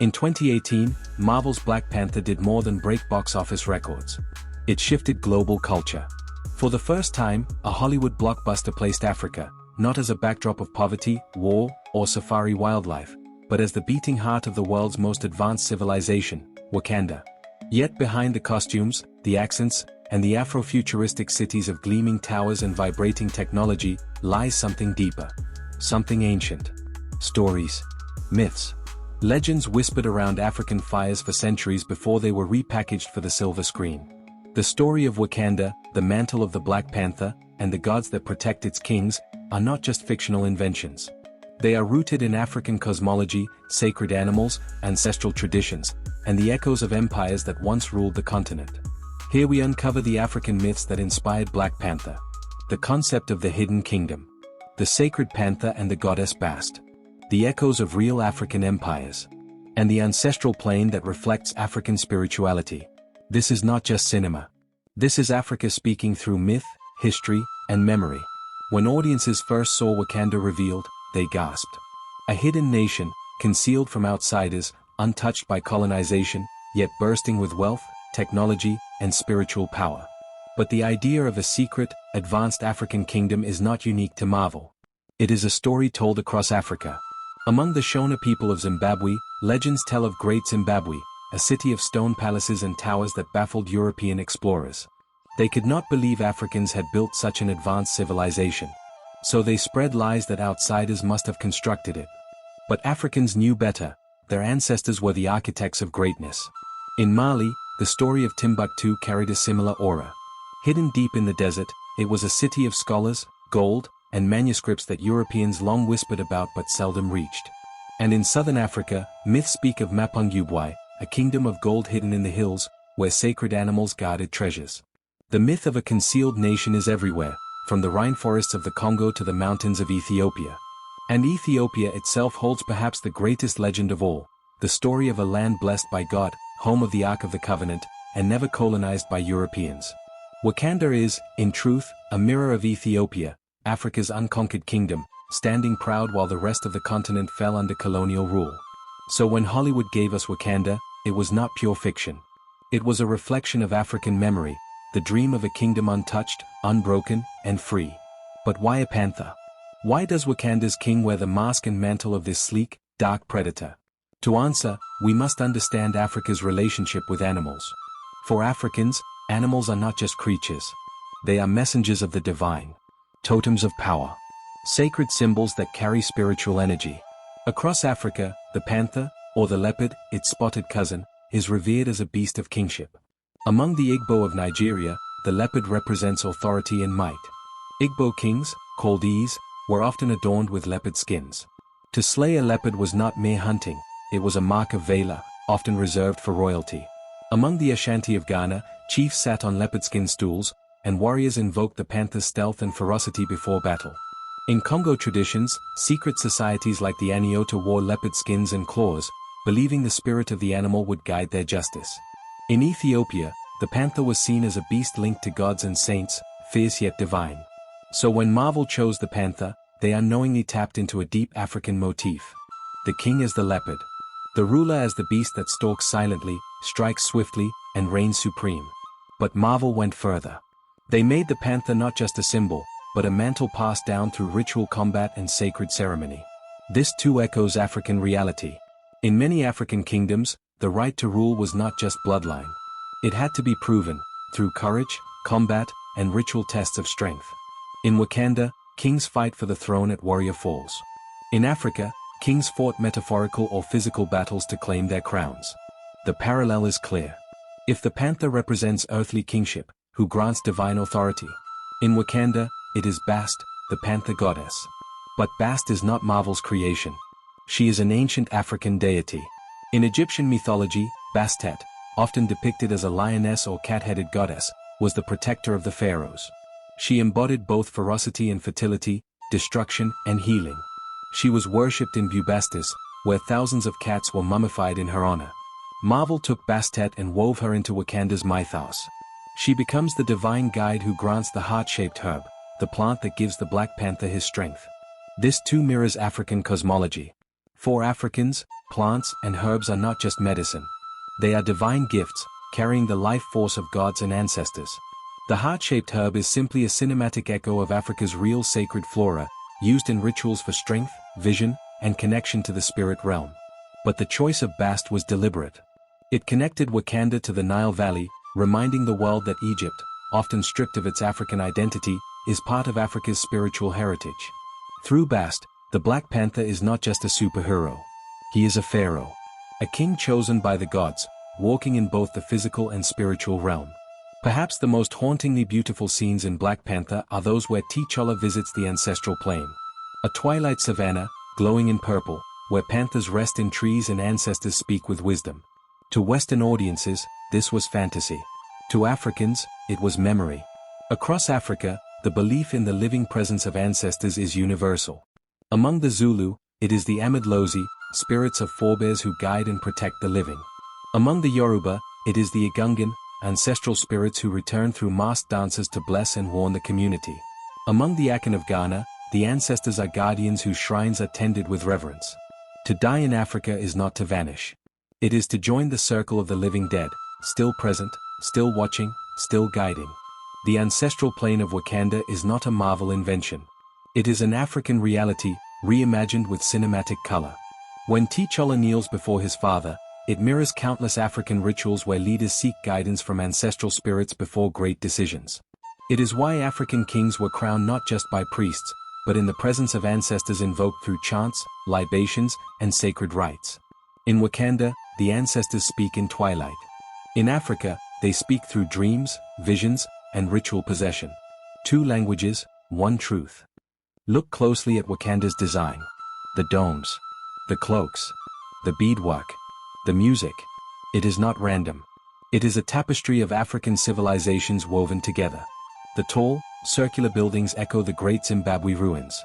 In 2018, Marvel's Black Panther did more than break box office records. It shifted global culture. For the first time, a Hollywood blockbuster placed Africa, not as a backdrop of poverty, war, or safari wildlife, but as the beating heart of the world's most advanced civilization, Wakanda. Yet behind the costumes, the accents, and the Afrofuturistic cities of gleaming towers and vibrating technology, lies something deeper. Something ancient. Stories. Myths. Legends whispered around African fires for centuries before they were repackaged for the silver screen. The story of Wakanda, the mantle of the Black Panther, and the gods that protect its kings, are not just fictional inventions. They are rooted in African cosmology, sacred animals, ancestral traditions, and the echoes of empires that once ruled the continent. Here we uncover the African myths that inspired Black Panther. The concept of the hidden kingdom. The sacred panther and the goddess Bast. The echoes of real African empires. And the ancestral plane that reflects African spirituality. This is not just cinema. This is Africa speaking through myth, history, and memory. When audiences first saw Wakanda revealed, they gasped. A hidden nation, concealed from outsiders, untouched by colonization, yet bursting with wealth, technology, and spiritual power. But the idea of a secret, advanced African kingdom is not unique to Marvel. It is a story told across Africa. Among the Shona people of Zimbabwe, legends tell of Great Zimbabwe, a city of stone palaces and towers that baffled European explorers. They could not believe Africans had built such an advanced civilization. So they spread lies that outsiders must have constructed it. But Africans knew better. Their ancestors were the architects of greatness. In Mali, the story of Timbuktu carried a similar aura. Hidden deep in the desert, it was a city of scholars, gold, and manuscripts that Europeans long whispered about but seldom reached. And in southern Africa, myths speak of Mapungubwe, a kingdom of gold hidden in the hills, where sacred animals guarded treasures. The myth of a concealed nation is everywhere, from the rainforests of the Congo to the mountains of Ethiopia. And Ethiopia itself holds perhaps the greatest legend of all, the story of a land blessed by God, home of the Ark of the Covenant, and never colonized by Europeans. Wakanda is, in truth, a mirror of Ethiopia, Africa's unconquered kingdom, standing proud while the rest of the continent fell under colonial rule. So when Hollywood gave us Wakanda, it was not pure fiction. It was a reflection of African memory, the dream of a kingdom untouched, unbroken, and free. But why a panther? Why does Wakanda's king wear the mask and mantle of this sleek, dark predator? To answer, we must understand Africa's relationship with animals. For Africans, animals are not just creatures. They are messengers of the divine. Totems of power. Sacred symbols that carry spiritual energy. Across Africa, the panther, or the leopard, its spotted cousin, is revered as a beast of kingship. Among the Igbo of Nigeria, the leopard represents authority and might. Igbo kings, called Is, were often adorned with leopard skins. To slay a leopard was not mere hunting, it was a mark of valor, often reserved for royalty. Among the Ashanti of Ghana, chiefs sat on leopard skin stools, and warriors invoked the panther's stealth and ferocity before battle. In Congo traditions, secret societies like the Aniota wore leopard skins and claws, believing the spirit of the animal would guide their justice. In Ethiopia, the panther was seen as a beast linked to gods and saints, fierce yet divine. So when Marvel chose the panther, they unknowingly tapped into a deep African motif. The king as the leopard. The ruler as the beast that stalks silently, strikes swiftly, and reigns supreme. But Marvel went further. They made the panther not just a symbol, but a mantle passed down through ritual combat and sacred ceremony. This too echoes African reality. In many African kingdoms, the right to rule was not just bloodline. It had to be proven, through courage, combat, and ritual tests of strength. In Wakanda, kings fight for the throne at Warrior Falls. In Africa, kings fought metaphorical or physical battles to claim their crowns. The parallel is clear. If the panther represents earthly kingship, who grants divine authority? In Wakanda, it is Bast, the panther goddess. But Bast is not Marvel's creation. She is an ancient African deity. In Egyptian mythology, Bastet, often depicted as a lioness or cat-headed goddess, was the protector of the pharaohs. She embodied both ferocity and fertility, destruction and healing. She was worshipped in Bubastis, where thousands of cats were mummified in her honor. Marvel took Bastet and wove her into Wakanda's mythos. She becomes the divine guide who grants the heart-shaped herb, the plant that gives the Black Panther his strength. This too mirrors African cosmology. For Africans, plants and herbs are not just medicine. They are divine gifts, carrying the life force of gods and ancestors. The heart-shaped herb is simply a cinematic echo of Africa's real sacred flora, used in rituals for strength, vision, and connection to the spirit realm. But the choice of Bast was deliberate. It connected Wakanda to the Nile Valley, reminding the world that Egypt, often stripped of its African identity, is part of Africa's spiritual heritage. Through Bast, the Black Panther is not just a superhero. He is a pharaoh. A king chosen by the gods, walking in both the physical and spiritual realm. Perhaps the most hauntingly beautiful scenes in Black Panther are those where T'Challa visits the ancestral plane. A twilight savanna, glowing in purple, where panthers rest in trees and ancestors speak with wisdom. To Western audiences, this was fantasy. To Africans, it was memory. Across Africa, the belief in the living presence of ancestors is universal. Among the Zulu, it is the Amidlozi, spirits of forebears who guide and protect the living. Among the Yoruba, it is the Igungan, ancestral spirits who return through masked dances to bless and warn the community. Among the Akan of Ghana, the ancestors are guardians whose shrines are tended with reverence. To die in Africa is not to vanish. It is to join the circle of the living dead, still present, still watching, still guiding. The ancestral plane of Wakanda is not a Marvel invention. It is an African reality, reimagined with cinematic color. When T'Challa kneels before his father, it mirrors countless African rituals where leaders seek guidance from ancestral spirits before great decisions. It is why African kings were crowned not just by priests, but in the presence of ancestors invoked through chants, libations, and sacred rites. In Wakanda, the ancestors speak in twilight. In Africa, they speak through dreams, visions, and ritual possession. Two languages, one truth. Look closely at Wakanda's design. The domes. The cloaks. The beadwork. The music. It is not random. It is a tapestry of African civilizations woven together. The tall, circular buildings echo the great Zimbabwe ruins.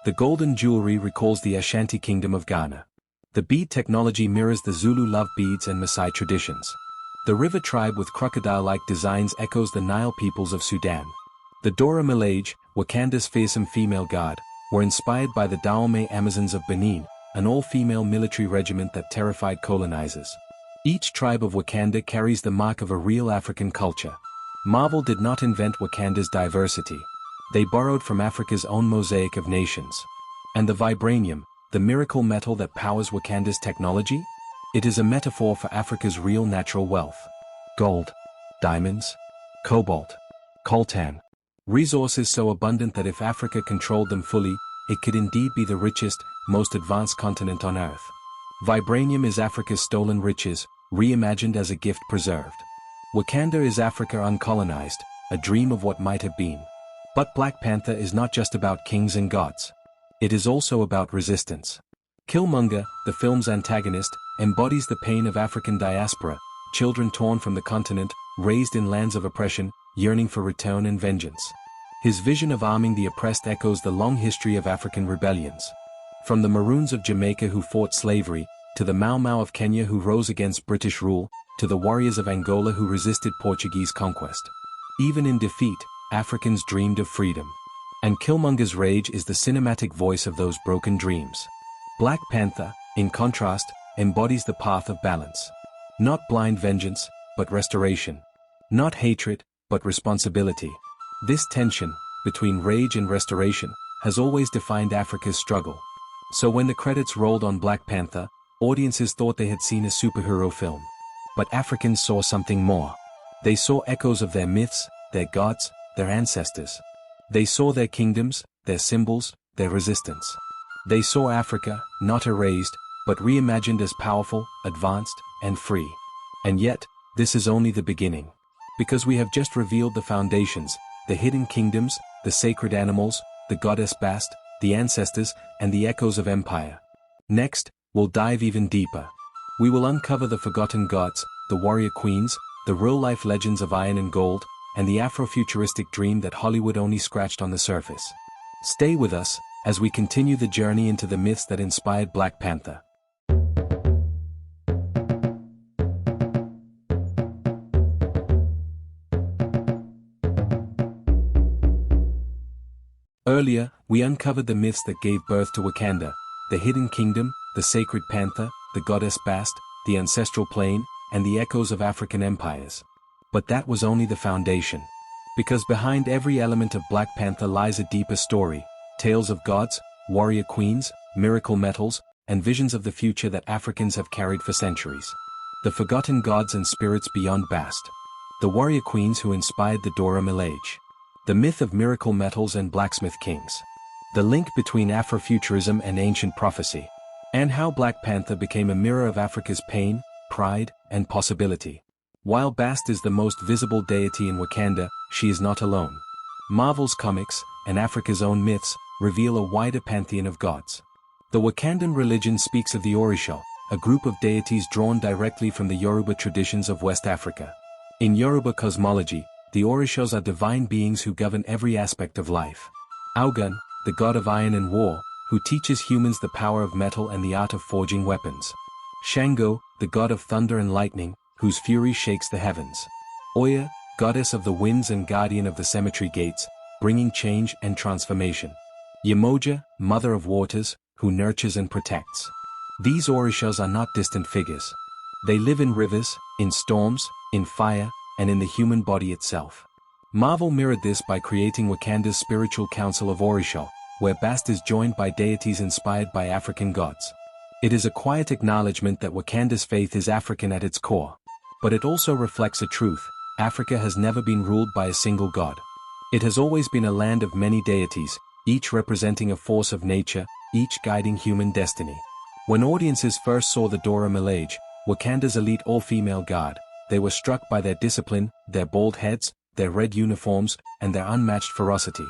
The golden jewelry recalls the Ashanti Kingdom of Ghana. The bead technology mirrors the Zulu love beads and Maasai traditions. The river tribe with crocodile-like designs echoes the Nile peoples of Sudan. The Dora Milaje, Wakanda's fearsome female guard, were inspired by the Dahomey Amazons of Benin, an all-female military regiment that terrified colonizers. Each tribe of Wakanda carries the mark of a real African culture. Marvel did not invent Wakanda's diversity. They borrowed from Africa's own mosaic of nations. And the vibranium, the miracle metal that powers Wakanda's technology? It is a metaphor for Africa's real natural wealth. Gold, diamonds, cobalt, coltan. Resources so abundant that if Africa controlled them fully, it could indeed be the richest, most advanced continent on Earth. Vibranium is Africa's stolen riches, reimagined as a gift preserved. Wakanda is Africa uncolonized, a dream of what might have been. But Black Panther is not just about kings and gods. It is also about resistance. Killmonger, the film's antagonist, embodies the pain of African diaspora, children torn from the continent, raised in lands of oppression, yearning for return and vengeance. His vision of arming the oppressed echoes the long history of African rebellions. From the Maroons of Jamaica who fought slavery, to the Mau Mau of Kenya who rose against British rule, to the warriors of Angola who resisted Portuguese conquest. Even in defeat, Africans dreamed of freedom. And Killmonger's rage is the cinematic voice of those broken dreams. Black Panther, in contrast, embodies the path of balance. Not blind vengeance, but restoration. Not hatred, but responsibility. This tension, between rage and restoration, has always defined Africa's struggle. So when the credits rolled on Black Panther, audiences thought they had seen a superhero film. But Africans saw something more. They saw echoes of their myths, their gods, their ancestors. They saw their kingdoms, their symbols, their resistance. They saw Africa, not erased, but reimagined as powerful, advanced, and free. And yet, this is only the beginning. Because we have just revealed the foundations, the hidden kingdoms, the sacred animals, the goddess Bast, the ancestors, and the echoes of empire. Next, we'll dive even deeper. We will uncover the forgotten gods, the warrior queens, the real-life legends of iron and gold, and the Afrofuturistic dream that Hollywood only scratched on the surface. Stay with us, as we continue the journey into the myths that inspired Black Panther. Earlier, we uncovered the myths that gave birth to Wakanda, the hidden kingdom, the sacred panther, the goddess Bast, the ancestral plane, and the echoes of African empires. But that was only the foundation. Because behind every element of Black Panther lies a deeper story, tales of gods, warrior queens, miracle metals, and visions of the future that Africans have carried for centuries. The forgotten gods and spirits beyond Bast. The warrior queens who inspired the Dora Milaje. The myth of miracle metals and blacksmith kings. The link between Afrofuturism and ancient prophecy. And how Black Panther became a mirror of Africa's pain, pride, and possibility. While Bast is the most visible deity in Wakanda, she is not alone. Marvel's comics, and Africa's own myths, reveal a wider pantheon of gods. The Wakandan religion speaks of the Orisha, a group of deities drawn directly from the Yoruba traditions of West Africa. In Yoruba cosmology, the Orishas are divine beings who govern every aspect of life. Ogun, the god of iron and war, who teaches humans the power of metal and the art of forging weapons. Shango, the god of thunder and lightning, whose fury shakes the heavens. Oya, goddess of the winds and guardian of the cemetery gates, bringing change and transformation. Yemoja, mother of waters, who nurtures and protects. These Orishas are not distant figures. They live in rivers, in storms, in fire, and in the human body itself. Marvel mirrored this by creating Wakanda's spiritual council of Orisha, where Bast is joined by deities inspired by African gods. It is a quiet acknowledgement that Wakanda's faith is African at its core. But it also reflects a truth: Africa has never been ruled by a single god. It has always been a land of many deities, each representing a force of nature, each guiding human destiny. When audiences first saw the Dora Milaje, Wakanda's elite all-female guard, they were struck by their discipline, their bald heads, their red uniforms, and their unmatched ferocity.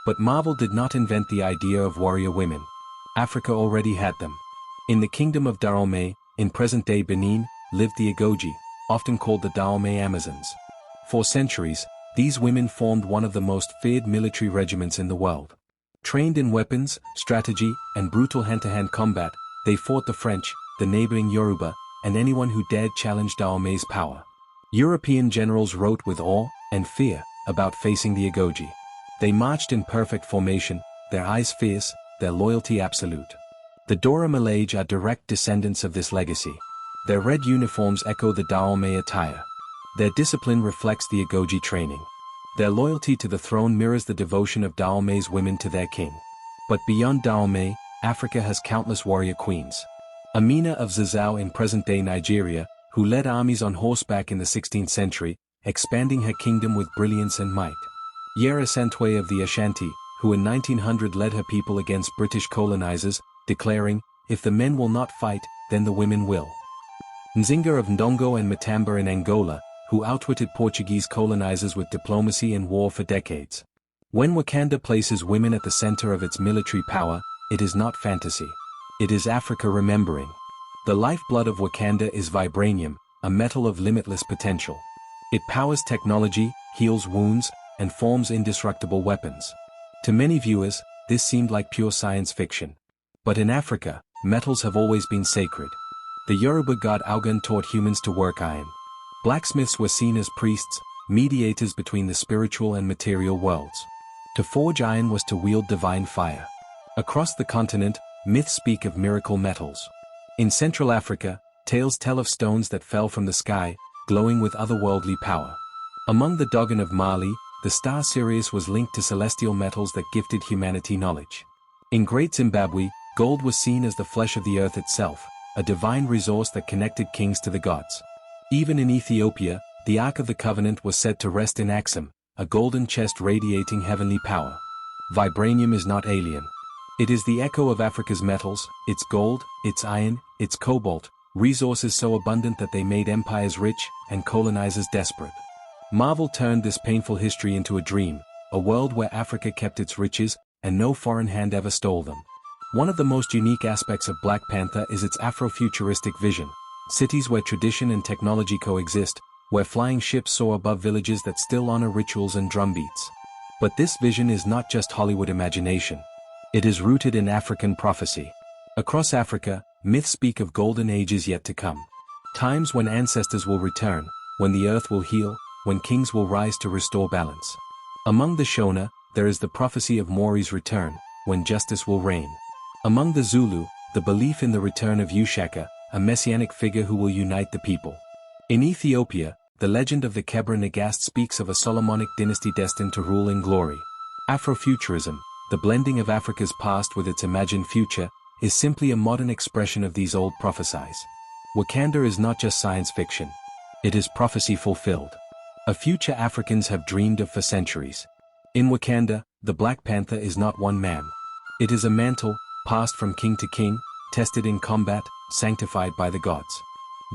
But Marvel did not invent the idea of warrior women. Africa already had them. In the kingdom of Dahomey, in present-day Benin, lived the Igoji, often called the Dahomey Amazons. For centuries, these women formed one of the most feared military regiments in the world. Trained in weapons, strategy, and brutal hand-to-hand combat, they fought the French, the neighboring Yoruba, and anyone who dared challenge Dahomey's power. European generals wrote with awe and fear about facing the Igoji. They marched in perfect formation, their eyes fierce, their loyalty absolute. The Dora Milaje are direct descendants of this legacy. Their red uniforms echo the Dahomey attire. Their discipline reflects the Igoji training. Their loyalty to the throne mirrors the devotion of Dahomey's women to their king. But beyond Dahomey, Africa has countless warrior queens. Amina of Zazzau in present-day Nigeria, who led armies on horseback in the 16th century, expanding her kingdom with brilliance and might. Yera Santwe of the Ashanti, who in 1900 led her people against British colonizers, declaring, "If the men will not fight, then the women will." Nzinga of Ndongo and Matamba in Angola, who outwitted Portuguese colonizers with diplomacy and war for decades. When Wakanda places women at the center of its military power, it is not fantasy. It is Africa remembering. The lifeblood of Wakanda is vibranium, a metal of limitless potential. It powers technology, heals wounds, and forms indestructible weapons. To many viewers, this seemed like pure science fiction. But in Africa, metals have always been sacred. The Yoruba god Ogun taught humans to work iron. Blacksmiths were seen as priests, mediators between the spiritual and material worlds. To forge iron was to wield divine fire. Across the continent, myths speak of miracle metals. In Central Africa, tales tell of stones that fell from the sky, glowing with otherworldly power. Among the Dogon of Mali, the star Sirius was linked to celestial metals that gifted humanity knowledge. In Great Zimbabwe, gold was seen as the flesh of the earth itself, a divine resource that connected kings to the gods. Even in Ethiopia, the Ark of the Covenant was said to rest in Axum, a golden chest radiating heavenly power. Vibranium is not alien. It is the echo of Africa's metals, its gold, its iron, its cobalt, resources so abundant that they made empires rich and colonizers desperate. Marvel turned this painful history into a dream, a world where Africa kept its riches, and no foreign hand ever stole them. One of the most unique aspects of Black Panther is its Afrofuturistic vision, cities where tradition and technology coexist, where flying ships soar above villages that still honor rituals and drumbeats. But this vision is not just Hollywood imagination. It is rooted in African prophecy. Across Africa, myths speak of golden ages yet to come. Times when ancestors will return, when the earth will heal, when kings will rise to restore balance. Among the Shona, there is the prophecy of Mori's return, when justice will reign. Among the Zulu, the belief in the return of Ushaka, a messianic figure who will unite the people. In Ethiopia, the legend of the Kebra Nagast speaks of a Solomonic dynasty destined to rule in glory. Afrofuturism, the blending of Africa's past with its imagined future, is simply a modern expression of these old prophecies. Wakanda is not just science fiction. It is prophecy fulfilled. A future Africans have dreamed of for centuries. In Wakanda, the Black Panther is not one man. It is a mantle, passed from king to king, tested in combat, sanctified by the gods.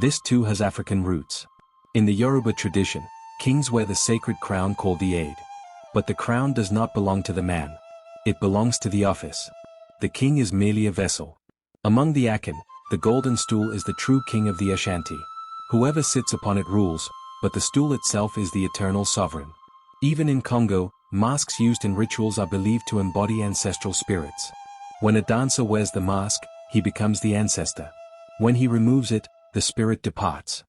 This too has African roots. In the Yoruba tradition, kings wear the sacred crown called the Aid. But the crown does not belong to the man. It belongs to the office. The king is merely a vessel. Among the Akan, the golden stool is the true king of the Ashanti. Whoever sits upon it rules, but the stool itself is the eternal sovereign. Even in Congo, masks used in rituals are believed to embody ancestral spirits. When a dancer wears the mask, he becomes the ancestor. When he removes it, the spirit departs.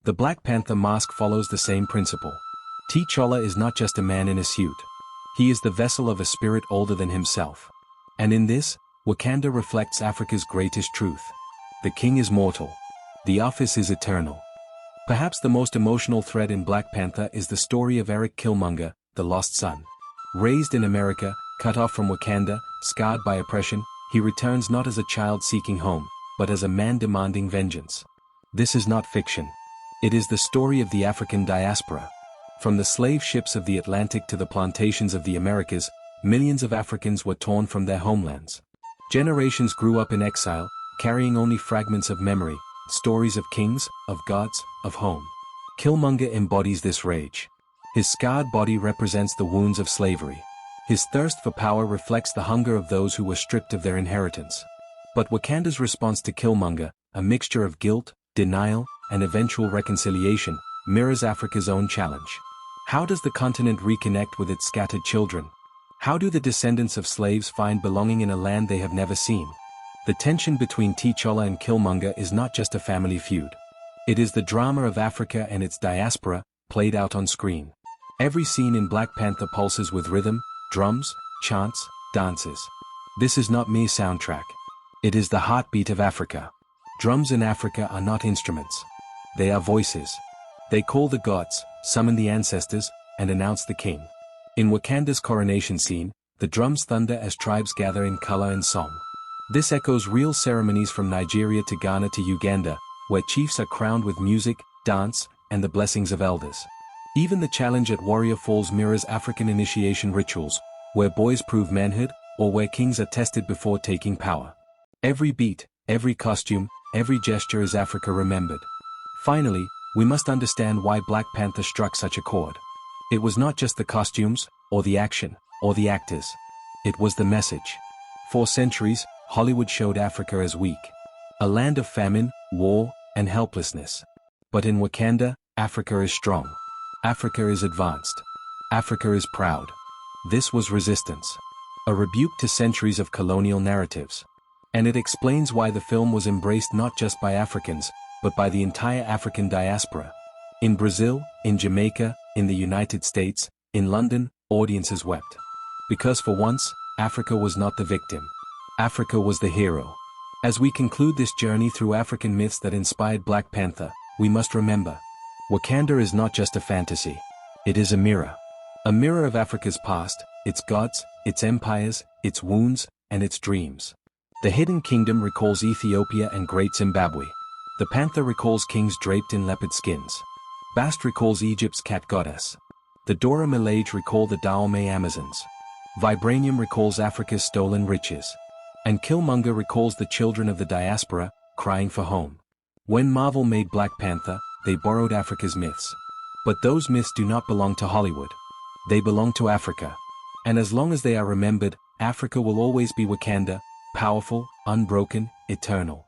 The Black Panther mask follows the same principle. T'Challa is not just a man in a suit. He is the vessel of a spirit older than himself. And in this, Wakanda reflects Africa's greatest truth. The king is mortal. The office is eternal. Perhaps the most emotional thread in Black Panther is the story of Eric Killmonger, the lost son. Raised in America, cut off from Wakanda, scarred by oppression, he returns not as a child seeking home, but as a man demanding vengeance. This is not fiction. It is the story of the African diaspora. From the slave ships of the Atlantic to the plantations of the Americas, millions of Africans were torn from their homelands. Generations grew up in exile, carrying only fragments of memory, stories of kings, of gods, of home. Killmonger embodies this rage. His scarred body represents the wounds of slavery. His thirst for power reflects the hunger of those who were stripped of their inheritance. But Wakanda's response to Killmonger, a mixture of guilt, denial, and eventual reconciliation, mirrors Africa's own challenge. How does the continent reconnect with its scattered children? How do the descendants of slaves find belonging in a land they have never seen? The tension between T'Challa and Killmonger is not just a family feud. It is the drama of Africa and its diaspora, played out on screen. Every scene in Black Panther pulses with rhythm, drums, chants, dances. This is not mere soundtrack. It is the heartbeat of Africa. Drums in Africa are not instruments. They are voices. They call the gods, summon the ancestors, and announce the king. In Wakanda's coronation scene, the drums thunder as tribes gather in color and song. This echoes real ceremonies from Nigeria to Ghana to Uganda, where chiefs are crowned with music, dance, and the blessings of elders. Even the challenge at Warrior Falls mirrors African initiation rituals, where boys prove manhood, or where kings are tested before taking power. Every beat, every costume, every gesture is Africa remembered. Finally, we must understand why Black Panther struck such a chord. It was not just the costumes, or the action, or the actors. It was the message. For centuries, Hollywood showed Africa as weak. A land of famine, war, and helplessness. But in Wakanda, Africa is strong. Africa is advanced. Africa is proud. This was resistance. A rebuke to centuries of colonial narratives. And it explains why the film was embraced not just by Africans, but by the entire African diaspora. In Brazil, in Jamaica, in the United States, in London, audiences wept. Because for once, Africa was not the victim. Africa was the hero. As we conclude this journey through African myths that inspired Black Panther, we must remember, Wakanda is not just a fantasy. It is a mirror. A mirror of Africa's past, its gods, its empires, its wounds, and its dreams. The Hidden Kingdom recalls Ethiopia and Great Zimbabwe. The Panther recalls kings draped in leopard skins. Bast recalls Egypt's cat goddess. The Dora Milaje recall the Dahomey Amazons. Vibranium recalls Africa's stolen riches. And Killmonger recalls the children of the diaspora, crying for home. When Marvel made Black Panther, they borrowed Africa's myths. But those myths do not belong to Hollywood. They belong to Africa. And as long as they are remembered, Africa will always be Wakanda, powerful, unbroken, eternal.